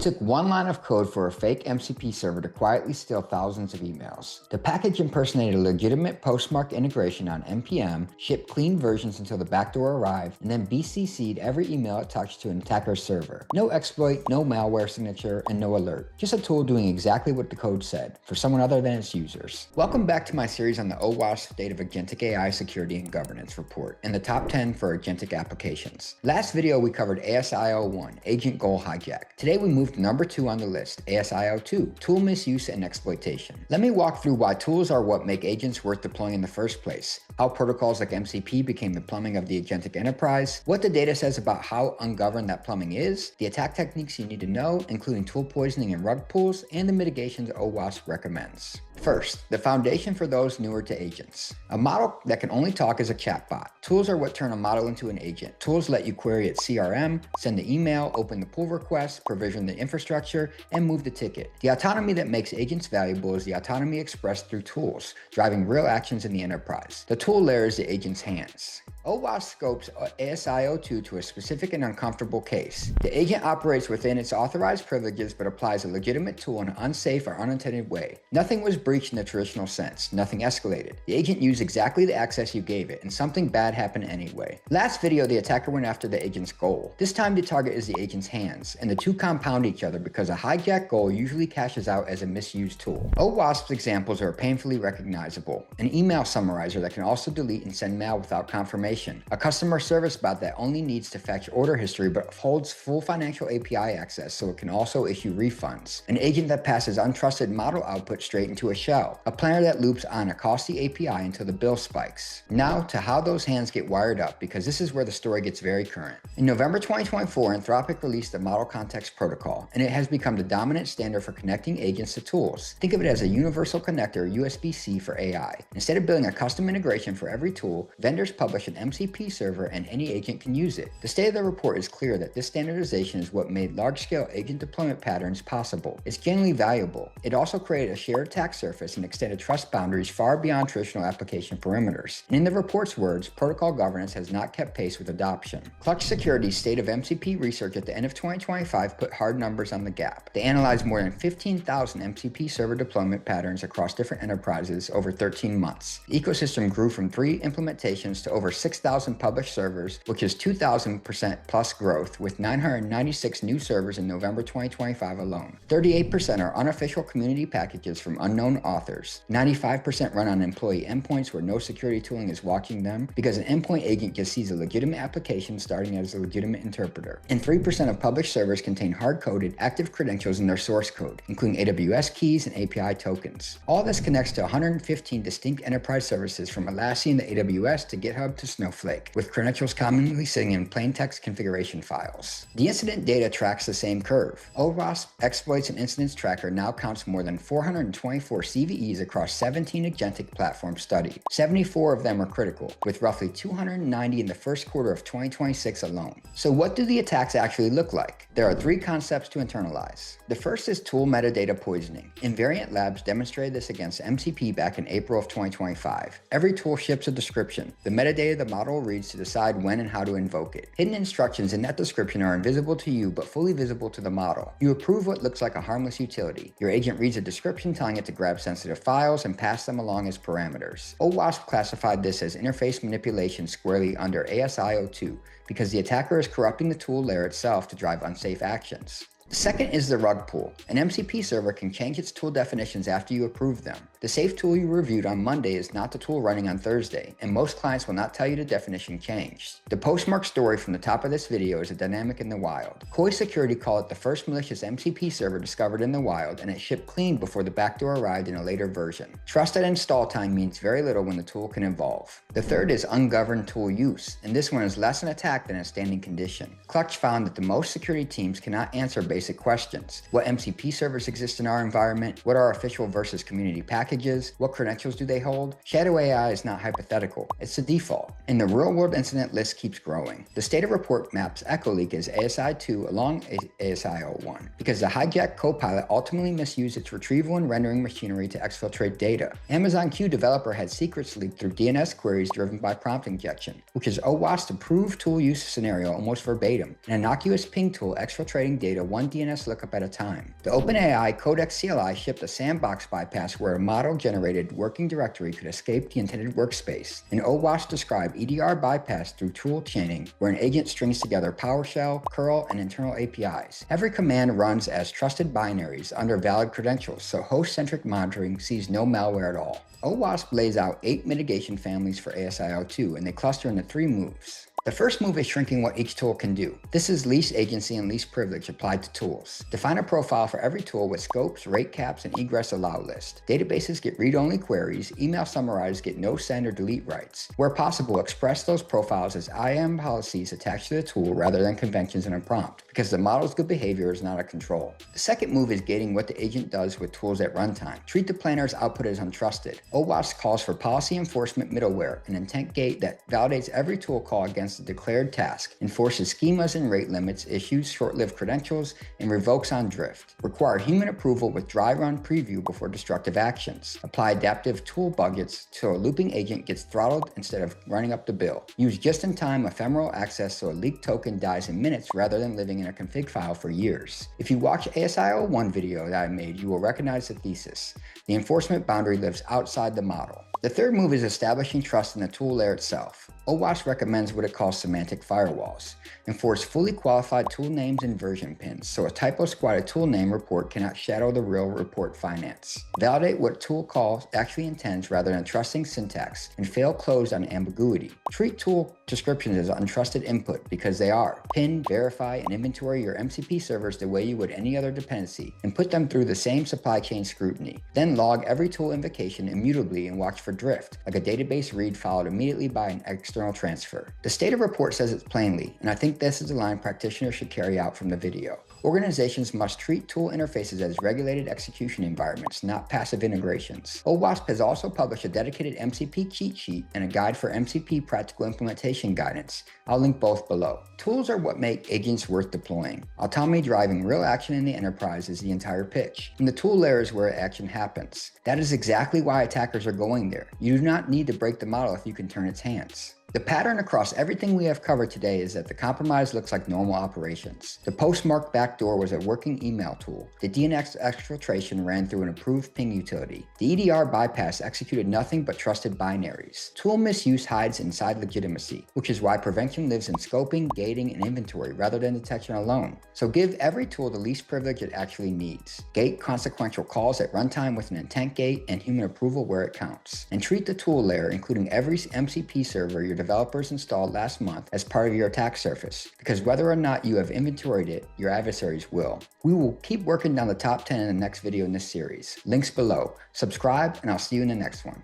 took one line of code for a fake MCP server to quietly steal thousands of emails. The package impersonated a legitimate Postmark integration on NPM, shipped clean versions until the backdoor arrived, and then BCC'd every email it touched to an attacker's server. No exploit, no malware signature, and no alert. Just a tool doing exactly what the code said, for someone other than its users. Welcome back to my series on the OWASP State of Agentic AI Security and Governance report, and the top 10 for agentic applications. Last video we covered ASIO1, Agent Goal Hijack. Today we move to number 2 on the list, ASIO2, Tool Misuse and Exploitation. Let me walk through why tools are what make agents worth deploying in the first place, how protocols like MCP became the plumbing of the agentic enterprise, what the data says about how ungoverned that plumbing is, the attack techniques you need to know, including tool poisoning and rug pulls, and the mitigations OWASP recommends. First, the foundation for those newer to agents. A model that can only talk is a chatbot. Tools are what turn a model into an agent. Tools let you query its CRM, send the email, open the pull request, provision the infrastructure, and move the ticket. The autonomy that makes agents valuable is the autonomy expressed through tools, driving real actions in the enterprise. The tool layer is the agent's hands. OWASP scopes ASIO2 to a specific and uncomfortable case. The agent operates within its authorized privileges but applies a legitimate tool in an unsafe or unintended way. Nothing was breached in the traditional sense. Nothing escalated. The agent used exactly the access you gave it, and something bad happened anyway. Last video, the attacker went after the agent's goal. This time the target is the agent's hands, and the two compound each other because a hijacked goal usually cashes out as a misused tool. OWASP's examples are painfully recognizable. An email summarizer that can also delete and send mail without confirmation. A customer service bot that only needs to fetch order history but holds full financial API access so it can also issue refunds. An agent that passes untrusted model output straight into a shell. A planner that loops on a costly API until the bill spikes. Now to how those hands get wired up, because this is where the story gets very current. In November 2024, Anthropic released the Model Context Protocol, and it has become the dominant standard for connecting agents to tools. Think of it as a universal connector, USB-C for AI. Instead of building a custom integration for every tool, vendors publish an MCP server and any agent can use it. The state of the report is clear that this standardization is what made large-scale agent deployment patterns possible. It's genuinely valuable. It also created a shared attack surface and extended trust boundaries far beyond traditional application perimeters. And in the report's words, protocol governance has not kept pace with adoption. Clutch Security's State of MCP research at the end of 2025 put hard numbers on the gap. They analyzed more than 15,000 MCP server deployment patterns across different enterprises over 13 months. The ecosystem grew from 3 implementations to over 6,000 published servers, which is 2,000% plus growth, with 996 new servers in November 2025 alone. 38% are unofficial community packages from unknown authors. 95% run on employee endpoints where no security tooling is watching them, because an endpoint agent just sees a legitimate application starting as a legitimate interpreter. And 3% of published servers contain hard-coded active credentials in their source code, including AWS keys and API tokens. All this connects to 115 distinct enterprise services from Atlassian to AWS to GitHub to Snowflake, with credentials commonly sitting in plain text configuration files. The incident data tracks the same curve. OWASP Exploits and Incidents Tracker now counts more than 424 CVEs across 17 agentic platforms studied. 74 of them are critical, with roughly 290 in the first quarter of 2026 alone. So what do the attacks actually look like? There are 3 concepts to internalize. The first is tool metadata poisoning. Invariant Labs demonstrated this against MCP back in April of 2025. Every tool ships a description. The metadata the model reads to decide when and how to invoke it. Hidden instructions in that description are invisible to you but fully visible to the model. You approve what looks like a harmless utility. Your agent reads a description telling it to grab sensitive files and pass them along as parameters. OWASP classified this as interface manipulation squarely under ASIO2 because the attacker is corrupting the tool layer itself to drive unsafe actions. The second is the rug pull. An MCP server can change its tool definitions after you approve them. The safe tool you reviewed on Monday is not the tool running on Thursday, and most clients will not tell you the definition changed. The Postmark story from the top of this video is a dynamic in the wild. Koi Security called it the first malicious MCP server discovered in the wild, and it shipped clean before the backdoor arrived in a later version. Trusted install time means very little when the tool can evolve. The third is ungoverned tool use, and this one is less an attack than a standing condition. Clutch found that the most security teams cannot answer basic questions. What MCP servers exist in our environment? What are official versus community packages? What credentials do they hold? Shadow AI is not hypothetical. It's the default. And the real-world incident list keeps growing. The State of Report maps EchoLeak as ASI2 along ASIO1 because the hijacked copilot ultimately misused its retrieval and rendering machinery to exfiltrate data. Amazon Q developer had secrets leaked through DNS queries driven by prompt injection, which is OWASP's approved tool use scenario almost verbatim. An innocuous ping tool exfiltrating data 1 one DNS lookup at a time. The OpenAI Codex CLI shipped a sandbox bypass where a model-generated working directory could escape the intended workspace. And OWASP described EDR bypass through tool chaining, where an agent strings together PowerShell, curl, and internal APIs. Every command runs as trusted binaries under valid credentials, so host-centric monitoring sees no malware at all. OWASP lays out 8 mitigation families for ASIO2, and they cluster into 3 moves. The first move is shrinking what each tool can do. This is least agency and least privilege applied to tools. Define a profile for every tool with scopes, rate caps, and egress allow list. Databases get read-only queries, email summarizers get no send or delete rights. Where possible, express those profiles as IAM policies attached to the tool rather than conventions in a prompt, because the model's good behavior is not a control. The second move is gating what the agent does with tools at runtime. Treat the planner's output as untrusted. OWASP calls for policy enforcement middleware, an intent gate that validates every tool call against the declared task, enforces schemas and rate limits, issues short-lived credentials, and revokes on drift. Require human approval with dry run preview before destructive actions. Apply adaptive tool buckets so a looping agent gets throttled instead of running up the bill. Use just-in-time ephemeral access so a leaked token dies in minutes rather than living in a config file for years. If you watch ASIO1 video that I made, you will recognize the thesis. The enforcement boundary lives outside the model. The third move is establishing trust in the tool layer itself. OWASP recommends what it calls semantic firewalls. Enforce fully qualified tool names and version pins, so a typo-squatted tool name report cannot shadow the real report finance. Validate what tool call actually intends rather than trusting syntax, and fail closed on ambiguity. Treat tool descriptions as untrusted input because they are. Pin, verify, and inventory your MCP servers the way you would any other dependency, and put them through the same supply chain scrutiny. Then log every tool invocation immutably and watch for drift, like a database read followed immediately by an external transfer. The State of report says it plainly, and I think this is the line practitioners should carry out from the video. Organizations must treat tool interfaces as regulated execution environments, not passive integrations. OWASP has also published a dedicated MCP cheat sheet and a guide for MCP practical implementation guidance. I'll link both below. Tools are what make agents worth deploying. Autonomy driving real action in the enterprise is the entire pitch, and the tool layer is where action happens. That is exactly why attackers are going there. You do not need to break the model if you can turn its hands. The pattern across everything we have covered today is that the compromise looks like normal operations. The Postmark Backdoor was a working email tool. The DNS exfiltration ran through an approved ping utility. The EDR bypass executed nothing but trusted binaries. Tool misuse hides inside legitimacy, which is why prevention lives in scoping, gating, and inventory rather than detection alone. So give every tool the least privilege it actually needs. Gate consequential calls at runtime with an intent gate and human approval where it counts. And treat the tool layer, including every MCP server your developers installed last month, as part of your attack surface, because whether or not you have inventoried it, your adversaries will. We will keep working down the top 10 in the next video in this series. Links below. Subscribe, and I'll see you in the next one.